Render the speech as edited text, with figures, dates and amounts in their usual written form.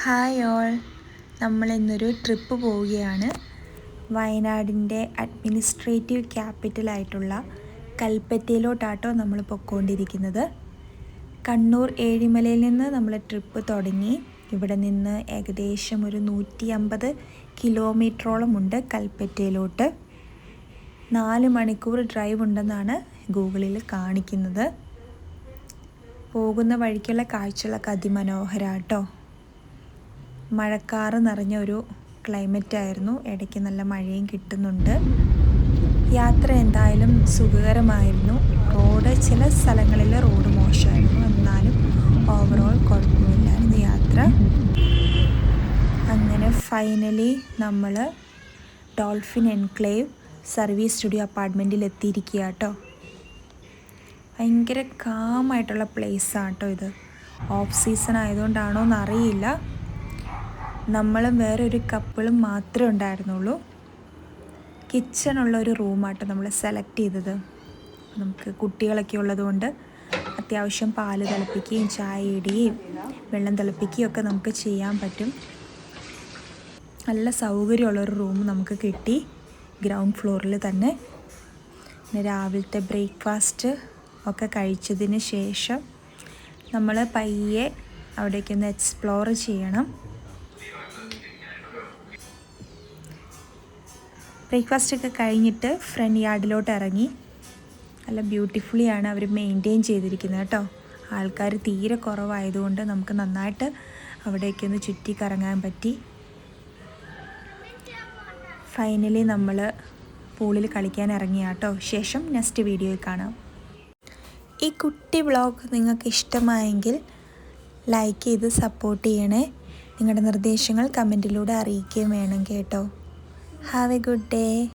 Hi all, നമ്മളിന്നൊരു trip പോവുകയാണ്. വയനാടിൻ്റെ administrative ക്യാപിറ്റലായിട്ടുള്ള കൽപ്പറ്റയിലോട്ടാട്ടോ നമ്മൾ പൊയ്ക്കൊണ്ടിരിക്കുന്നത്. കണ്ണൂർ ഏഴിമലയിൽ നിന്ന് നമ്മൾ ട്രിപ്പ് തുടങ്ങി. ഇവിടെ നിന്ന് ഏകദേശം ഒരു 150 കിലോമീറ്ററോളം ഉണ്ട് കൽപ്പറ്റയിലോട്ട്. 4 മണിക്കൂർ ഡ്രൈവ് ഉണ്ടെന്നാണ് ഗൂഗിളിൽ കാണിക്കുന്നത്. പോകുന്ന വഴിക്കുള്ള കാഴ്ചകളൊക്കെ അതിമനോഹരാട്ടോ. മഴക്കാറ് നിറഞ്ഞ ഒരു ക്ലൈമറ്റായിരുന്നു. ഇടയ്ക്ക് നല്ല മഴയും കിട്ടുന്നുണ്ട്. യാത്ര എന്തായാലും സുഖകരമായിരുന്നു. ചില സ്ഥലങ്ങളിൽ റോഡ് മോശമായിരുന്നു, എന്നാലും ഓവറോൾ കുഴപ്പമില്ലായിരുന്നു യാത്ര. അങ്ങനെ ഫൈനലി നമ്മൾ ഡോൾഫിൻ എൻക്ലേവ് സർവീസ് സ്റ്റുഡിയോ അപ്പാർട്ട്മെൻറ്റിൽ എത്തിയിരിക്കുക കേട്ടോ. ഭയങ്കര കാമായിട്ടുള്ള പ്ലേസാട്ടോ ഇത്. ഓഫ് സീസൺ ആയതുകൊണ്ടാണോ എന്നറിയില്ല. നമ്മളും വേറൊരു കപ്പിളും മാത്രമേ ഉണ്ടായിരുന്നുള്ളൂ. കിച്ചണുള്ളൊരു റൂമാട്ടോ നമ്മൾ സെലക്ട് ചെയ്തത്. നമുക്ക് കുട്ടികളൊക്കെ ഉള്ളതുകൊണ്ട് അത്യാവശ്യം പാല് തിളപ്പിക്കുകയും ചായ ഇടുകയും വെള്ളം തിളപ്പിക്കുകയും ഒക്കെ നമുക്ക് ചെയ്യാൻ പറ്റും. നല്ല സൗകര്യമുള്ളൊരു റൂം നമുക്ക് കിട്ടി, ഗ്രൗണ്ട് ഫ്ലോറിൽ തന്നെ. പിന്നെ രാവിലത്തെ ബ്രേക്ക്ഫാസ്റ്റ് ഒക്കെ കഴിച്ചതിന് ശേഷം നമ്മൾ പയ്യെ അവിടേക്കൊന്ന് എക്സ്പ്ലോർ ചെയ്യണം. ബ്രേക്ക്ഫാസ്റ്റൊക്കെ കഴിഞ്ഞിട്ട് ഫ്രണ്ട് യാർഡിലോട്ട് ഇറങ്ങി. നല്ല ബ്യൂട്ടിഫുള്ളിയാണ് അവർ മെയിൻറ്റെയിൻ ചെയ്തിരിക്കുന്നത് കേട്ടോ. ആൾക്കാർ തീരെ കുറവായതുകൊണ്ട് നമുക്ക് നന്നായിട്ട് അവിടേക്കൊന്ന് ചുറ്റി കറങ്ങാൻ പറ്റി. ഫൈനലി നമ്മൾ പൂളിൽ കളിക്കാൻ ഇറങ്ങിയാട്ടോ. ശേഷം നെക്സ്റ്റ് വീഡിയോയിൽ കാണാം. ഈ കുട്ടി വ്ളോഗ് നിങ്ങൾക്ക് ഇഷ്ടമായെങ്കിൽ ലൈക്ക് ചെയ്ത് സപ്പോർട്ട് ചെയ്യണേ. നിങ്ങളുടെ നിർദ്ദേശങ്ങൾ കമൻറ്റിലൂടെ അറിയിക്കുകയും വേണം കേട്ടോ. Have a good day.